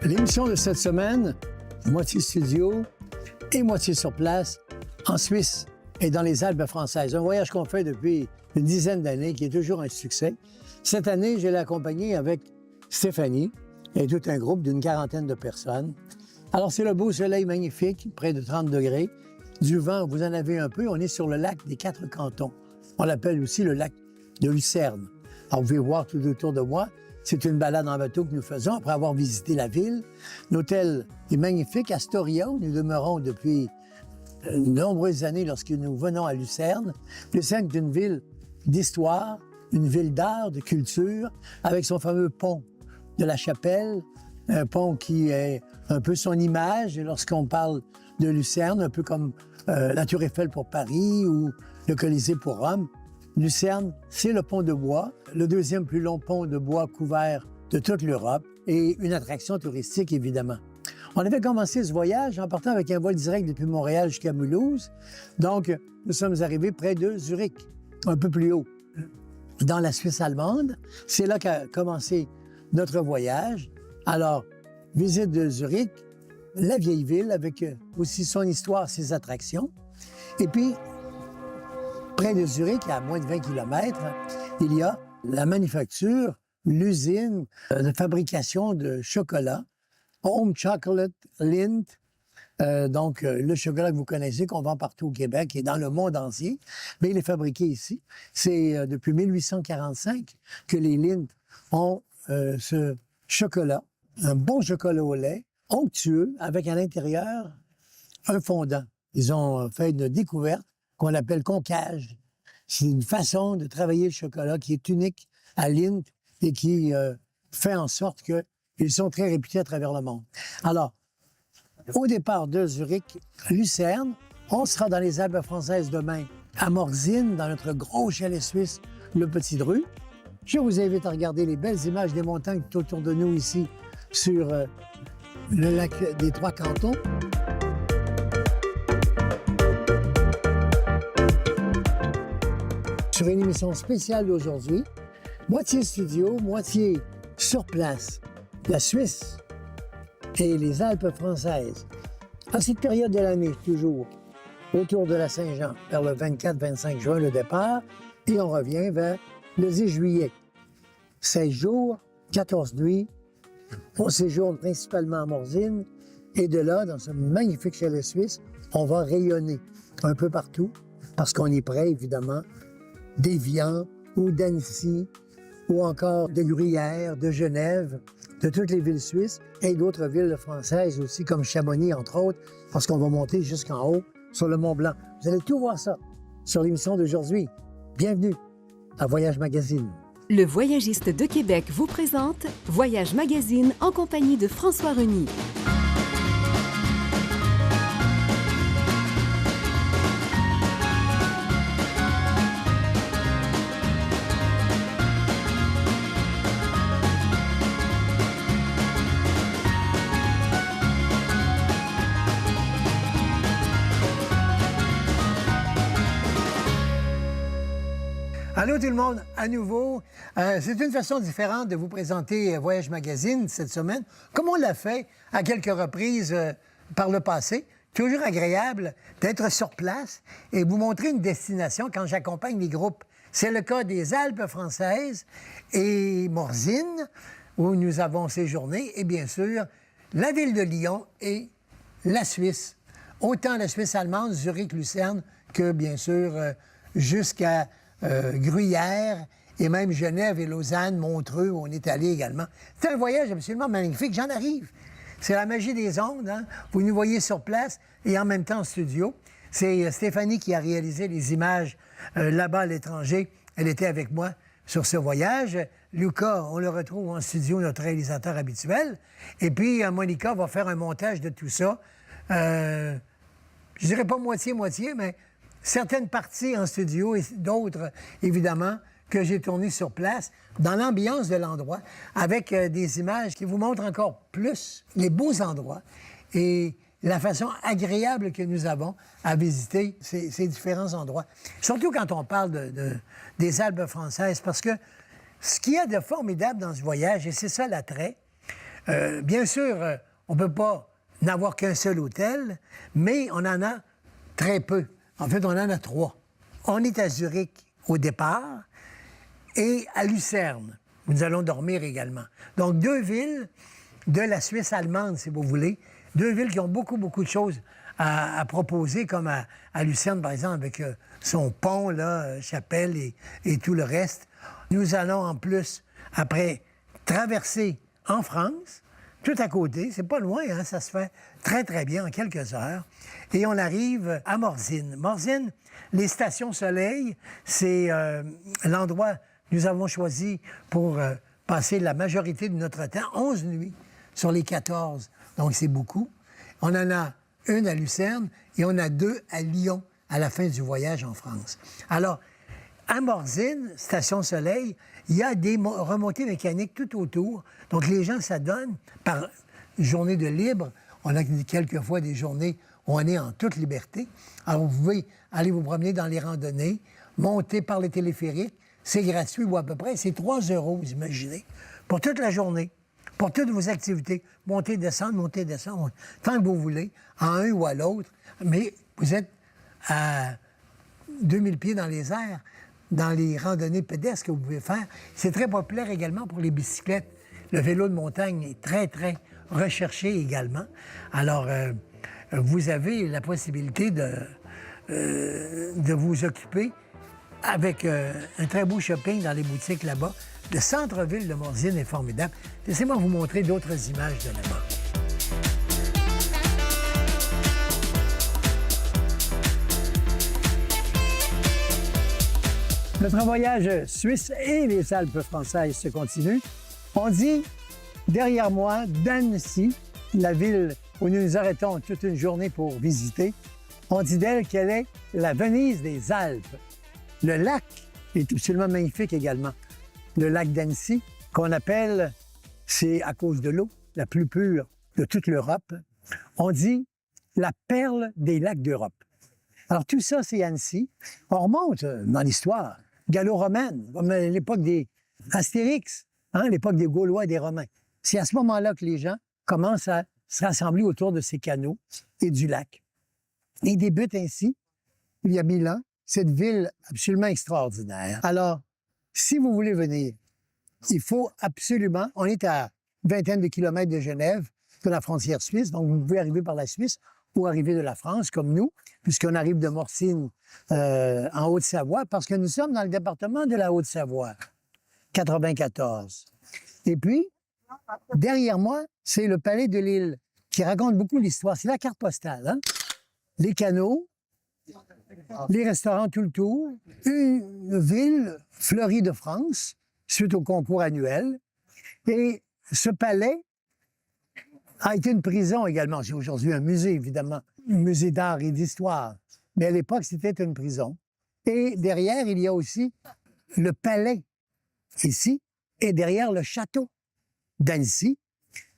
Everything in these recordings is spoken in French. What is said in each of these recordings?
L'émission de cette semaine, moitié studio et moitié sur place, en Suisse et dans les Alpes françaises. Un voyage qu'on fait depuis une dizaine d'années, qui est toujours un succès. Cette année, je l'ai accompagné avec Stéphanie et tout un groupe d'une quarantaine de personnes. Alors, c'est le beau soleil magnifique, près de 30 degrés. Du vent, vous en avez un peu. On est sur le lac des Quatre Cantons. On l'appelle aussi le lac de Lucerne. Alors, vous pouvez voir tout autour de moi. C'est une balade en bateau que nous faisons après avoir visité la ville. L'hôtel est magnifique, Astoria, où nous demeurons depuis de nombreuses années lorsque nous venons à Lucerne. Lucerne est une ville d'histoire, une ville d'art, de culture, avec son fameux pont de la Chapelle, un pont qui est un peu son image lorsqu'on parle de Lucerne, un peu comme la Tour Eiffel pour Paris ou le Colisée pour Rome. Lucerne, c'est le pont de bois, le deuxième plus long pont de bois couvert de toute l'Europe et une attraction touristique, évidemment. On avait commencé ce voyage en partant avec un vol direct depuis Montréal jusqu'à Mulhouse. Donc, nous sommes arrivés près de Zurich, un peu plus haut, dans la Suisse allemande. C'est là qu'a commencé notre voyage. Alors, visite de Zurich, la vieille ville avec aussi son histoire, ses attractions. Et puis, près de Zurich, à moins de 20 km, il y a la manufacture, l'usine de fabrication de chocolat, Home Chocolate Lindt, donc le chocolat que vous connaissez, qu'on vend partout au Québec et dans le monde entier, mais il est fabriqué ici. C'est depuis 1845 que les Lindt ont ce chocolat, un bon chocolat au lait, onctueux, avec à l'intérieur un fondant. Ils ont fait une découverte qu'on appelle concage. C'est une façon de travailler le chocolat qui est unique à Lindt et qui fait en sorte qu'ils sont très réputés à travers le monde. Alors, au départ de Zurich, Lucerne, on sera dans les Alpes françaises demain, à Morzine, dans notre gros chalet suisse, le Petit Dru. Je vous invite à regarder les belles images des montagnes tout autour de nous ici, sur le lac des Trois Cantons. Sur une émission spéciale d'aujourd'hui, moitié studio, moitié sur place, la Suisse et les Alpes françaises. À cette période de l'année, toujours autour de la Saint-Jean, vers le 24-25 juin, le départ, et on revient vers le 10 juillet. 16 jours, 14 nuits, on séjourne principalement à Morzine, et de là, dans ce magnifique chalet suisse, on va rayonner un peu partout, parce qu'on est prêt, évidemment, d'Évian ou d'Annecy, ou encore de Gruyère, de Genève, de toutes les villes suisses et d'autres villes françaises aussi, comme Chamonix, entre autres, parce qu'on va monter jusqu'en haut, sur le Mont-Blanc. Vous allez tout voir ça sur l'émission d'aujourd'hui. Bienvenue à Voyage Magazine. Le Voyagiste de Québec vous présente Voyage Magazine en compagnie de François Reny. Allô tout le monde, à nouveau. C'est une façon différente de vous présenter Voyage Magazine cette semaine, comme on l'a fait à quelques reprises par le passé. Toujours agréable d'être sur place et vous montrer une destination quand j'accompagne les groupes. C'est le cas des Alpes françaises et Morzine, où nous avons séjourné, et bien sûr, la ville de Lyon et la Suisse. Autant la Suisse allemande, Zurich, Lucerne, que bien sûr jusqu'à Gruyère et même Genève et Lausanne, Montreux, où on est allé également. C'est un voyage absolument magnifique. J'en arrive. C'est la magie des ondes, hein? Vous nous voyez sur place et en même temps en studio. C'est Stéphanie qui a réalisé les images là-bas à l'étranger. Elle était avec moi sur ce voyage. Luca, on le retrouve en studio, notre réalisateur habituel. Et puis, Monica va faire un montage de tout ça. je dirais pas moitié-moitié, mais certaines parties en studio et d'autres, évidemment, que j'ai tournées sur place, dans l'ambiance de l'endroit, avec des images qui vous montrent encore plus les beaux endroits et la façon agréable que nous avons à visiter ces différents endroits. Surtout quand on parle des Alpes françaises, parce que ce qu'il y a de formidable dans ce voyage, et c'est ça l'attrait, bien sûr, on ne peut pas n'avoir qu'un seul hôtel, mais on en a très peu. En fait, on en a 3. On est à Zurich au départ et à Lucerne, où nous allons dormir également. Donc, 2 villes de la Suisse allemande, si vous voulez. 2 villes qui ont beaucoup, beaucoup de choses à proposer, comme à Lucerne, par exemple, avec son pont, là, chapelle et tout le reste. Nous allons, en plus, après, traverser en France, tout à côté, c'est pas loin, hein, ça se fait très, très bien en quelques heures. Et on arrive à Morzine. Morzine, les stations Soleil, c'est l'endroit que nous avons choisi pour passer la majorité de notre temps, 11 nuits sur les 14. Donc, c'est beaucoup. On en a 1 à Lucerne et on a 2 à Lyon à la fin du voyage en France. Alors, à Morzine, station Soleil, il y a des remontées mécaniques tout autour. Donc, les gens s'adonnent par journée de libre. On a quelquefois des journées où on est en toute liberté. Alors, vous pouvez aller vous promener dans les randonnées, monter par les téléphériques. C'est gratuit ou à peu près. C'est 3 €, vous imaginez, pour toute la journée, pour toutes vos activités. Monter, descendre, tant que vous voulez, en un ou à l'autre. Mais vous êtes à 2000 pieds dans les airs, dans les randonnées pédestres que vous pouvez faire. C'est très populaire également pour les bicyclettes. Le vélo de montagne est très, très recherché également. Alors, vous avez la possibilité de vous occuper avec un très beau shopping dans les boutiques là-bas. Le centre-ville de Morzine est formidable. Laissez-moi vous montrer d'autres images de là-bas. Notre voyage suisse et les Alpes françaises se continue. On dit, derrière moi, d'Annecy, la ville où nous nous arrêtons toute une journée pour visiter. On dit d'elle qu'elle est la Venise des Alpes. Le lac est absolument magnifique également. Le lac d'Annecy, qu'on appelle, c'est à cause de l'eau, la plus pure de toute l'Europe. On dit la perle des lacs d'Europe. Alors tout ça, c'est Annecy. On remonte dans l'histoire gallo-romaine, comme à l'époque des Astérix, hein, l'époque des Gaulois et des Romains. C'est à ce moment-là que les gens commencent à se rassembler autour de ces canaux et du lac. Et débute ainsi, il y a 1000 ans, cette ville absolument extraordinaire. Alors, si vous voulez venir, il faut absolument... On est à une vingtaine de kilomètres de Genève, de la frontière suisse, donc vous pouvez arriver par la Suisse ou arriver de la France, comme nous, puisqu'on arrive de Morzine en Haute-Savoie, parce que nous sommes dans le département de la Haute-Savoie, 94. Et puis, derrière moi, c'est le palais de Lille, qui raconte beaucoup l'histoire. C'est la carte postale, hein? Les canaux, les restaurants tout le tour, une ville fleurie de France, suite au concours annuel. Et ce palais a été une prison également. C'est aujourd'hui un musée, évidemment, un musée d'art et d'histoire. Mais à l'époque, c'était une prison. Et derrière, il y a aussi le palais, ici, et derrière le château d'Annecy.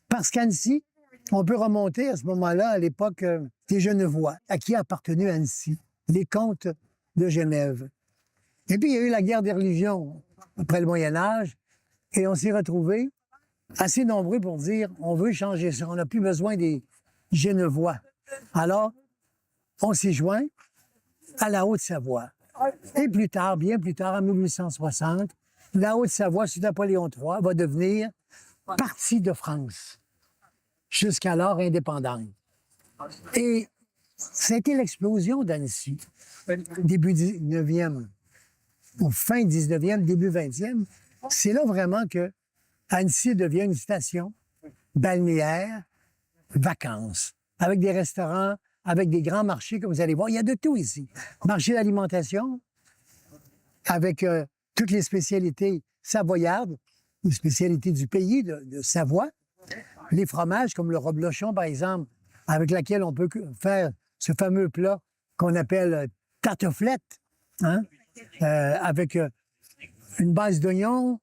Parce qu'Annecy, on peut remonter à ce moment-là à l'époque des Genevois, à qui a appartenu Annecy, les comtes de Genève. Et puis, il y a eu la guerre des religions après le Moyen Âge, et on s'est retrouvés assez nombreux pour dire on veut changer ça, on n'a plus besoin des Genevois. Alors, on s'est joint à la Haute-Savoie. Et plus tard, bien plus tard, en 1860, la Haute-Savoie, sous Napoléon III, va devenir partie de France, jusqu'alors indépendante. Et c'était l'explosion d'Annecy, début 19e, ou fin 19e, début 20e. C'est là vraiment que Annecy devient une station balnéaire, vacances, avec des restaurants, avec des grands marchés, comme vous allez voir. Il y a de tout ici. Marché d'alimentation, avec toutes les spécialités savoyardes, les spécialités du pays, de Savoie. Les fromages, comme le reblochon, par exemple, avec laquelle on peut faire ce fameux plat qu'on appelle tarteflette, hein? Avec une base d'oignons,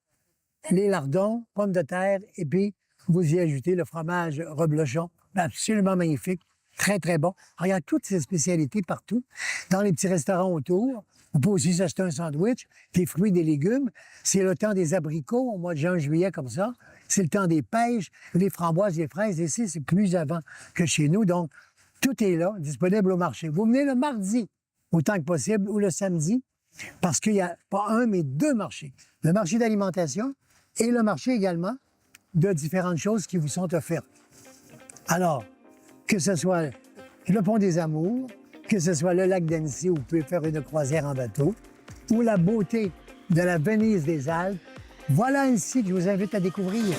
les lardons, pommes de terre, et puis vous y ajoutez le fromage reblochon, absolument magnifique, très, très bon. Alors, il y a toutes ces spécialités partout, dans les petits restaurants autour. On peut aussi s'acheter un sandwich, des fruits, des légumes. C'est le temps des abricots, au mois de juin-juillet, comme ça. C'est le temps des pêches, les framboises, les fraises. Ici, c'est plus avant que chez nous. Donc, tout est là, disponible au marché. Vous venez le mardi, autant que possible, ou le samedi, parce qu'il n'y a pas un, mais deux marchés. Le marché d'alimentation et le marché également de différentes choses qui vous sont offertes. Alors, que ce soit le Pont des Amours, que ce soit le lac d'Annecy où vous pouvez faire une croisière en bateau, ou la beauté de la Venise des Alpes, voilà un site que je vous invite à découvrir.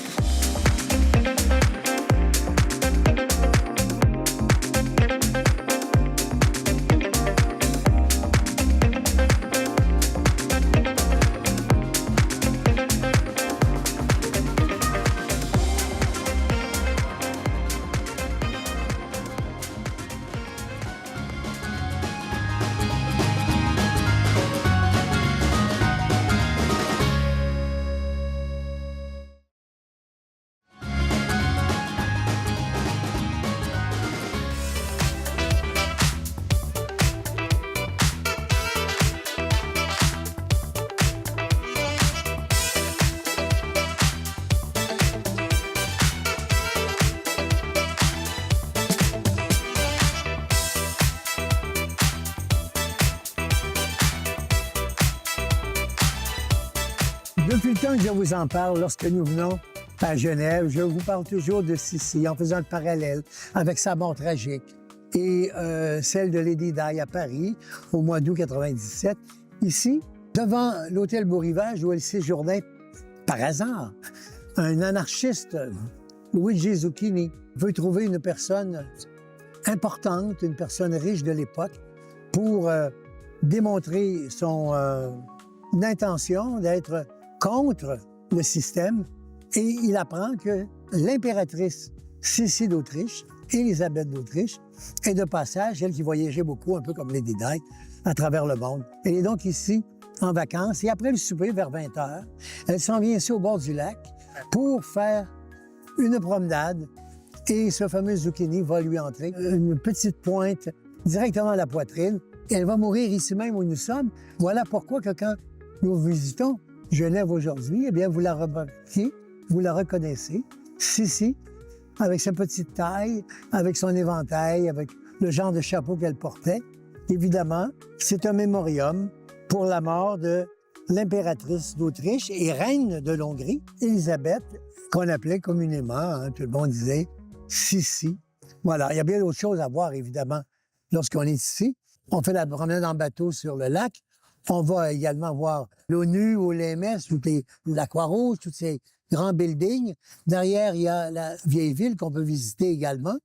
Depuis le temps que je vous en parle, lorsque nous venons à Genève, je vous parle toujours de Sissi, en faisant le parallèle avec sa mort tragique et celle de Lady Di à Paris, au mois d'août 97. Ici, devant l'hôtel Beau Rivage, où elle séjournait par hasard, un anarchiste, Luigi Zucchini, veut trouver une personne importante, une personne riche de l'époque, pour démontrer son intention d'être contre le système, et il apprend que l'impératrice Sissi d'Autriche, Élisabeth d'Autriche, est de passage, elle qui voyageait beaucoup, un peu comme Lady Di, à travers le monde. Elle est donc ici en vacances, et après le souper, vers 20 h, elle s'en vient ici au bord du lac pour faire une promenade, et ce fameux Zucchini va lui entrer une petite pointe directement à la poitrine. Elle va mourir ici même où nous sommes. Voilà pourquoi que quand nous visitons Genève aujourd'hui, eh bien, vous la remarquez, vous la reconnaissez. Sissi, avec sa petite taille, avec son éventail, avec le genre de chapeau qu'elle portait. Évidemment, c'est un mémorium pour la mort de l'impératrice d'Autriche et reine de l'Hongrie, Élisabeth, qu'on appelait communément, hein, tout le monde disait Sissi. Voilà, il y a bien d'autres choses à voir, évidemment, lorsqu'on est ici. On fait la promenade en bateau sur le lac. On va également voir l'ONU ou l'EMS, la Croix-Rouge, tous ces grands buildings. Derrière, il y a la vieille ville qu'on peut visiter également.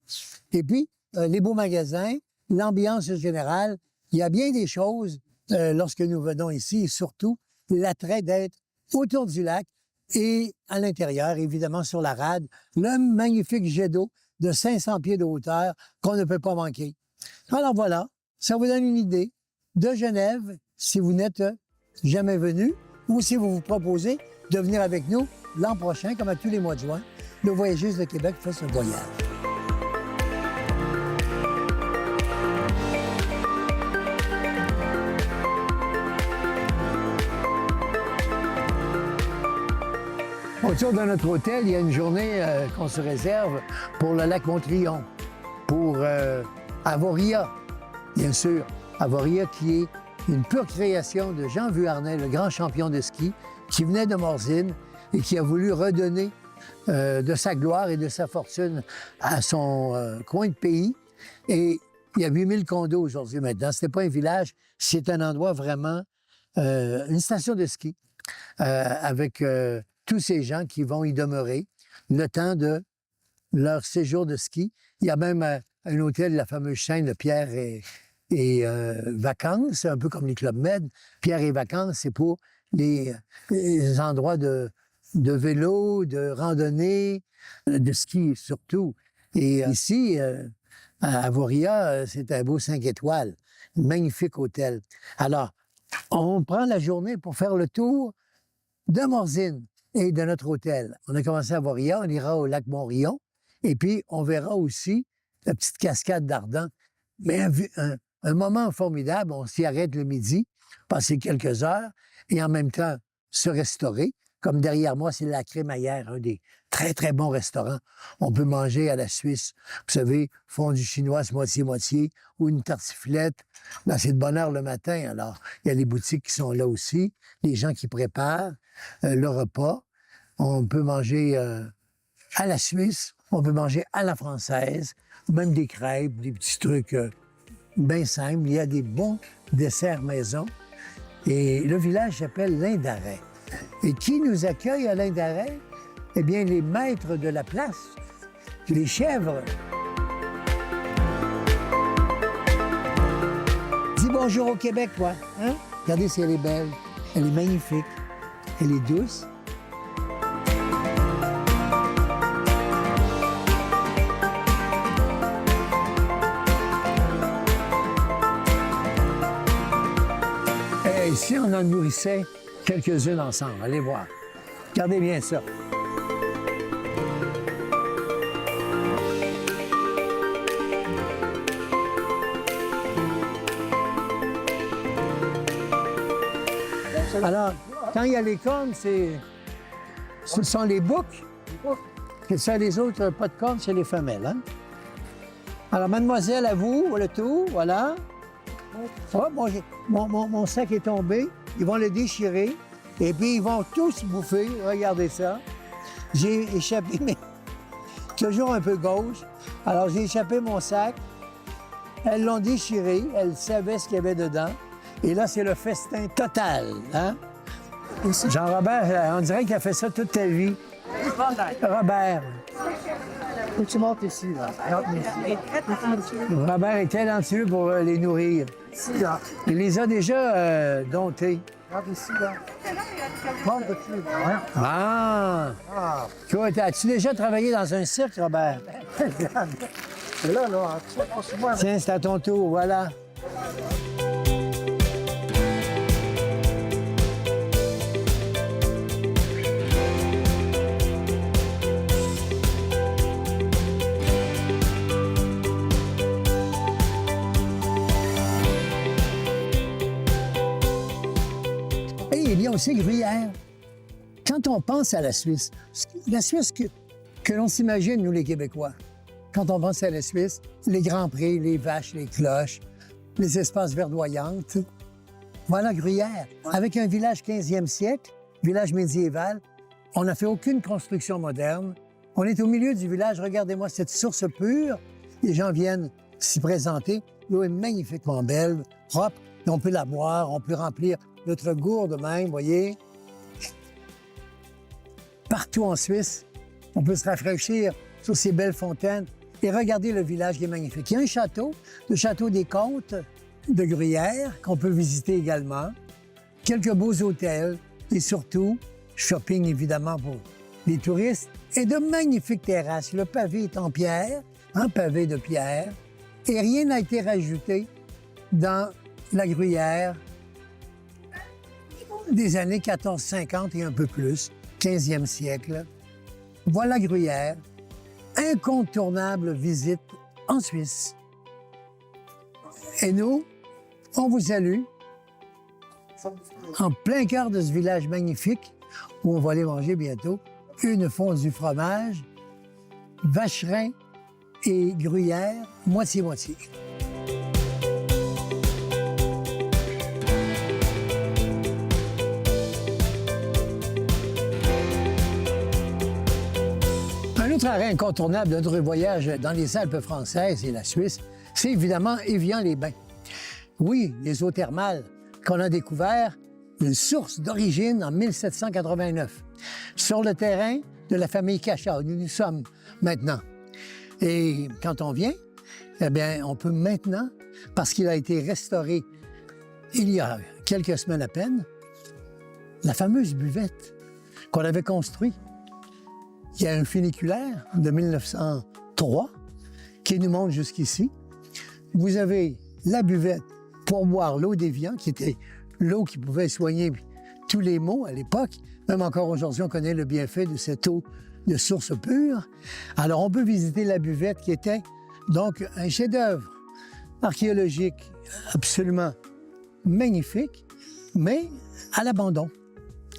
Et puis, les beaux magasins, l'ambiance générale. Il y a bien des choses lorsque nous venons ici, et surtout l'attrait d'être autour du lac et à l'intérieur, évidemment, sur la rade, le magnifique jet d'eau de 500 pieds de hauteur qu'on ne peut pas manquer. Alors voilà, ça vous donne une idée de Genève, si vous n'êtes jamais venu, ou si vous vous proposez de venir avec nous l'an prochain, comme à tous les mois de juin, le Voyagiste de Québec fait ce voyage. Autour de notre hôtel, il y a une journée qu'on se réserve pour le lac Montrion, pour Avoria, bien sûr. Avoria qui est une pure création de Jean Vuarnet, le grand champion de ski, qui venait de Morzine et qui a voulu redonner de sa gloire et de sa fortune à son coin de pays. Et il y a 8000 condos aujourd'hui maintenant. Ce n'est pas un village, c'est un endroit vraiment, une station de ski, avec tous ces gens qui vont y demeurer le temps de leur séjour de ski. Il y a même un hôtel, la fameuse chaîne de Pierre et Vacances, un peu comme les Club Med. Pierre et Vacances, c'est pour les endroits de vélo, de randonnée, de ski surtout. Et ici, À Avoria, c'est un beau 5 étoiles, un magnifique hôtel. Alors, on prend la journée pour faire le tour de Morzine et de notre hôtel. On a commencé à Avoria, on ira au lac Montrion, et puis on verra aussi la petite cascade d'Ardent. Mais un moment formidable, on s'y arrête le midi, passer quelques heures, et en même temps se restaurer. Comme derrière moi, c'est la Crémaillère, un des très, très bons restaurants. On peut manger à la Suisse. Vous savez, fondue chinoise moitié-moitié ou une tartiflette. Là, c'est de bonne heure le matin. Alors, il y a les boutiques qui sont là aussi, les gens qui préparent le repas. On peut manger à la Suisse, on peut manger à la française, même des crêpes, des petits trucs bien simples. Il y a des bons desserts maison. Et le village s'appelle l'Indaret. Et qui nous accueille à l'Indaret? Eh bien, les maîtres de la place, les chèvres. Dis bonjour au Québec, toi. Hein? Regardez si elle est belle. Elle est magnifique. Elle est douce. Et ici, on en nourrissait quelques-unes ensemble. Allez voir. Regardez bien ça. Alors, quand il y a les cornes, ce sont les boucs. Et ça, les autres, pas de cornes, c'est les femelles. Hein? Alors, mademoiselle, à vous, le tout, voilà. Oh, mon sac est tombé. Ils vont le déchirer. Et puis, ils vont tous bouffer. Regardez ça. J'ai échappé, mais toujours un peu gauche. Alors, j'ai échappé mon sac. Elles l'ont déchiré. Elles savaient ce qu'il y avait dedans. Et là, c'est le festin total. Hein? Jean-Robert, on dirait qu'il a fait ça toute ta vie. Robert. Faut que tu montes ici, là. Robert est talentueux pour les nourrir. Ici, là. Il les a déjà domptés. Regarde ici, là. Monte dessus, là. Ah! Ah, Écoute, as-tu déjà travaillé dans un cirque, Robert? regarde. Et là, là, tu sais, c'est moi. Tiens, c'est à ton tour, voilà. Et il y a aussi Gruyère. Quand on pense à la Suisse que l'on s'imagine, nous les Québécois, quand on pense à la Suisse, les grands prés, les vaches, les cloches, les espaces verdoyantes, voilà Gruyère. Avec un village 15e siècle, village médiéval, on n'a fait aucune construction moderne. On est au milieu du village, regardez-moi cette source pure. Les gens viennent s'y présenter. L'eau est magnifiquement belle, propre, et on peut la boire, on peut remplir notre gourde même, voyez. Partout en Suisse, on peut se rafraîchir sur ces belles fontaines et regarder le village qui est magnifique. Il y a un château, le château des Comtes de Gruyère, qu'on peut visiter également. Quelques beaux hôtels et surtout, shopping évidemment pour les touristes et de magnifiques terrasses. Le pavé est en pierre, un pavé de pierre, et rien n'a été rajouté dans la Gruyère des années 1450 et un peu plus, 15e siècle. Voilà Gruyère, incontournable visite en Suisse. Et nous, on vous salue en plein cœur de ce village magnifique où on va aller manger bientôt une fondue fromage, vacherin et gruyère, moitié-moitié. Un autre arrêt incontournable de notre voyage dans les Alpes françaises et la Suisse, c'est évidemment Évian-les-Bains. Oui, les eaux thermales qu'on a découvert, une source d'origine en 1789, sur le terrain de la famille Cachat, où nous sommes maintenant. Et quand on vient, eh bien, on peut maintenant, parce qu'il a été restauré il y a quelques semaines à peine, la fameuse buvette qu'on avait construite. Il y a un funiculaire de 1903 qui nous monte jusqu'ici. Vous avez la buvette pour boire l'eau d'Évian, qui était l'eau qui pouvait soigner tous les maux à l'époque. Même encore aujourd'hui, on connaît le bienfait de cette eau de source pure. Alors, on peut visiter la buvette qui était donc un chef-d'œuvre archéologique absolument magnifique, mais à l'abandon.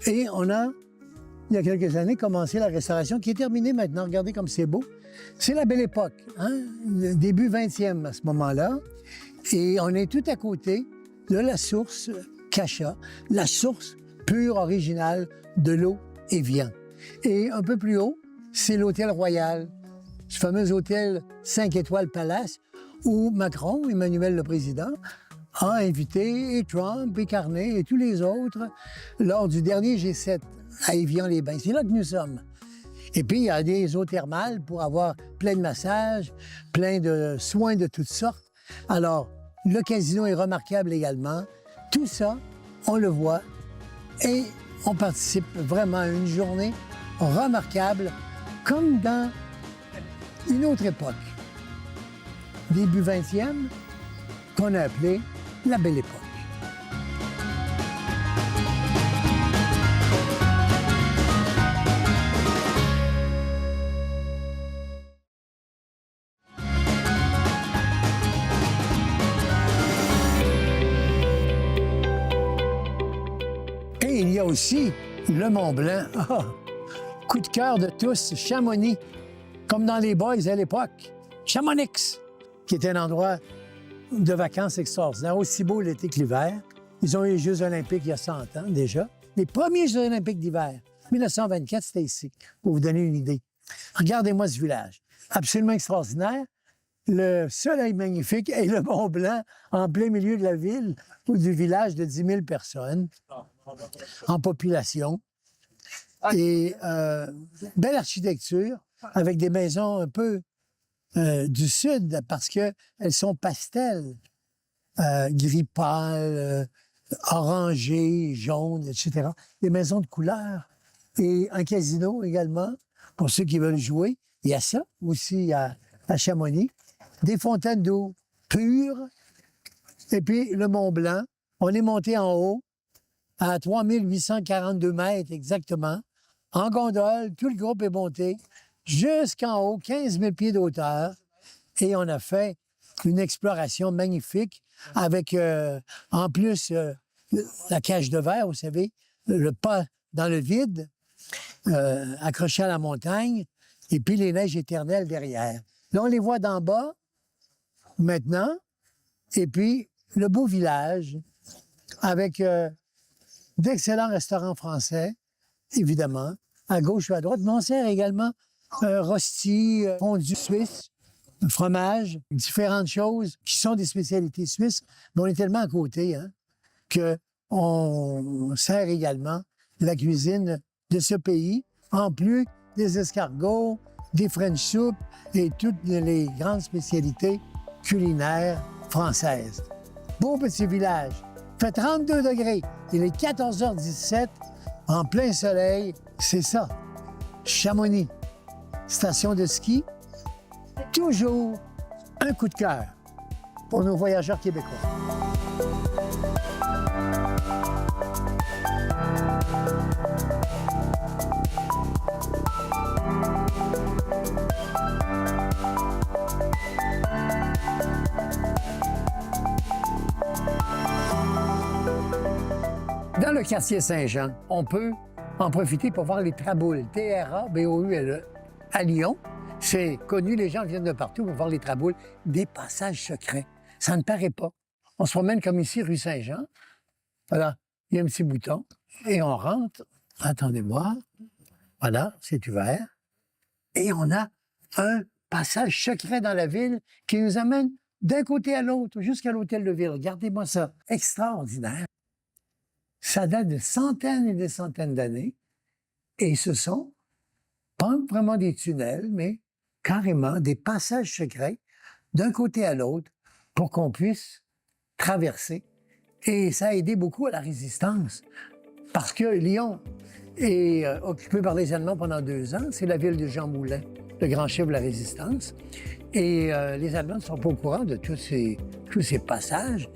Et on a, il y a quelques années, commencé la restauration qui est terminée maintenant. Regardez comme c'est beau. C'est la belle époque, hein? Le début 20e à ce moment-là. Et on est tout à côté de la source Cacha, la source pure originale de l'eau Évian. Et un peu plus haut, c'est l'Hôtel Royal, ce fameux hôtel 5 étoiles Palace, où Macron, Emmanuel le Président, a invité et Trump et Carnet et tous les autres lors du dernier G7 à Évian-les-Bains. C'est là que nous sommes. Et puis, il y a des eaux thermales pour avoir plein de massages, plein de soins de toutes sortes. Alors, le casino est remarquable également. Tout ça, on le voit et on participe vraiment à une journée remarquable, comme dans une autre époque, début 20e, qu'on a appelé la Belle Époque. Et il y a aussi le Mont-Blanc. Ah, coup de cœur de tous, Chamonix, comme dans les Boys à l'époque. Chamonix, qui était un endroit de vacances extraordinaires, aussi beau l'été que l'hiver. Ils ont eu les Jeux olympiques il y a 100 ans déjà. Les premiers Jeux olympiques d'hiver, 1924, c'était ici, pour vous donner une idée. Regardez-moi ce village, absolument extraordinaire. Le soleil magnifique et le Mont-Blanc en plein milieu de la ville ou du village de 10 000 personnes en population. Et belle architecture avec des maisons un peu du sud parce qu'elles sont pastel, gris pâle, orangé, jaune, etc. Des maisons de couleur et un casino également pour ceux qui veulent jouer. Il y a ça aussi à Chamonix. Des fontaines d'eau pures. Et puis le Mont-Blanc, on est monté en haut à 3842 mètres exactement. En gondole, tout le groupe est monté jusqu'en haut, 15 000 pieds d'auteur. Et on a fait une exploration magnifique avec, en plus, la cage de verre, vous savez, le pas dans le vide, accroché à la montagne, et puis les neiges éternelles derrière. Là, on les voit d'en bas, maintenant, et puis le beau village avec d'excellents restaurants français, évidemment, à gauche ou à droite, mais on sert également rôti, fondue suisse, fromage, différentes choses qui sont des spécialités suisses, mais on est tellement à côté hein, qu'on sert également la cuisine de ce pays, en plus des escargots, des French soup et toutes les grandes spécialités culinaires françaises. Beau petit village, fait 32 degrés, il est 14h17, en plein soleil, c'est ça, Chamonix, station de ski, toujours un coup de cœur pour nos voyageurs québécois. Dans le quartier Saint-Jean, on peut en profiter pour voir les traboules, T-R-A-B-O-U-L-E, à Lyon. C'est connu, les gens viennent de partout pour voir les traboules, des passages secrets. Ça ne paraît pas. On se promène comme ici, rue Saint-Jean. Voilà, il y a un petit bouton et on rentre. Attendez-moi. Voilà, c'est ouvert. Et on a un passage secret dans la ville qui nous amène d'un côté à l'autre, jusqu'à l'hôtel de ville. Regardez-moi ça. Extraordinaire. Ça date de centaines et des centaines d'années. Et ce sont pas vraiment des tunnels, mais carrément des passages secrets d'un côté à l'autre pour qu'on puisse traverser. Et ça a aidé beaucoup à la résistance parce que Lyon est occupée par les Allemands pendant 2 ans. C'est la ville de Jean Moulin le grand chef de la Résistance. Et les Allemands ne sont pas au courant de tous ces passages.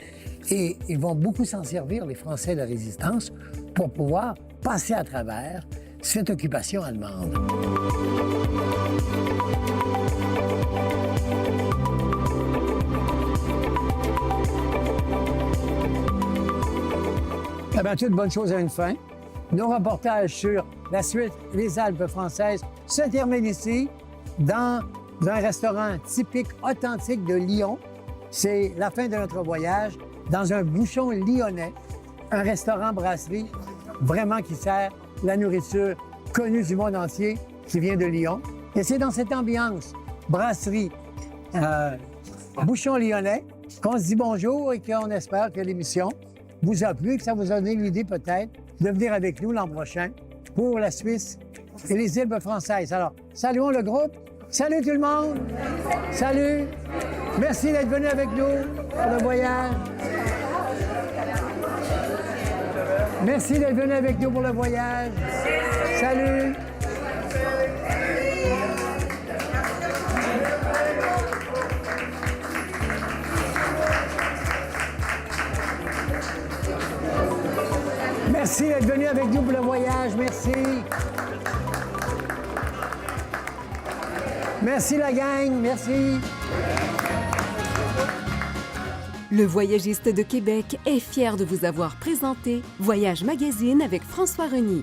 Et ils vont beaucoup s'en servir, les Français de la Résistance, pour pouvoir passer à travers cette occupation allemande. Eh bien, toute bonne chose a une fin. Nos reportages sur la Suisse et les Alpes françaises se terminent ici, dans un restaurant typique, authentique de Lyon. C'est la fin de notre voyage dans un bouchon lyonnais, un restaurant-brasserie vraiment qui sert la nourriture connue du monde entier qui vient de Lyon. Et c'est dans cette ambiance, brasserie, bouchon lyonnais, qu'on se dit bonjour et qu'on espère que l'émission vous a plu, que ça vous a donné l'idée peut-être de venir avec nous l'an prochain pour la Suisse et les îles françaises. Alors, saluons le groupe. Salut tout le monde. Salut. Merci d'être venu avec nous pour le voyage. Merci d'être venu avec nous pour le voyage. Salut. Merci d'être venu avec nous pour le voyage. Merci. Merci la gang. Merci. Le Voyagiste de Québec est fier de vous avoir présenté Voyage Magazine avec François Reny.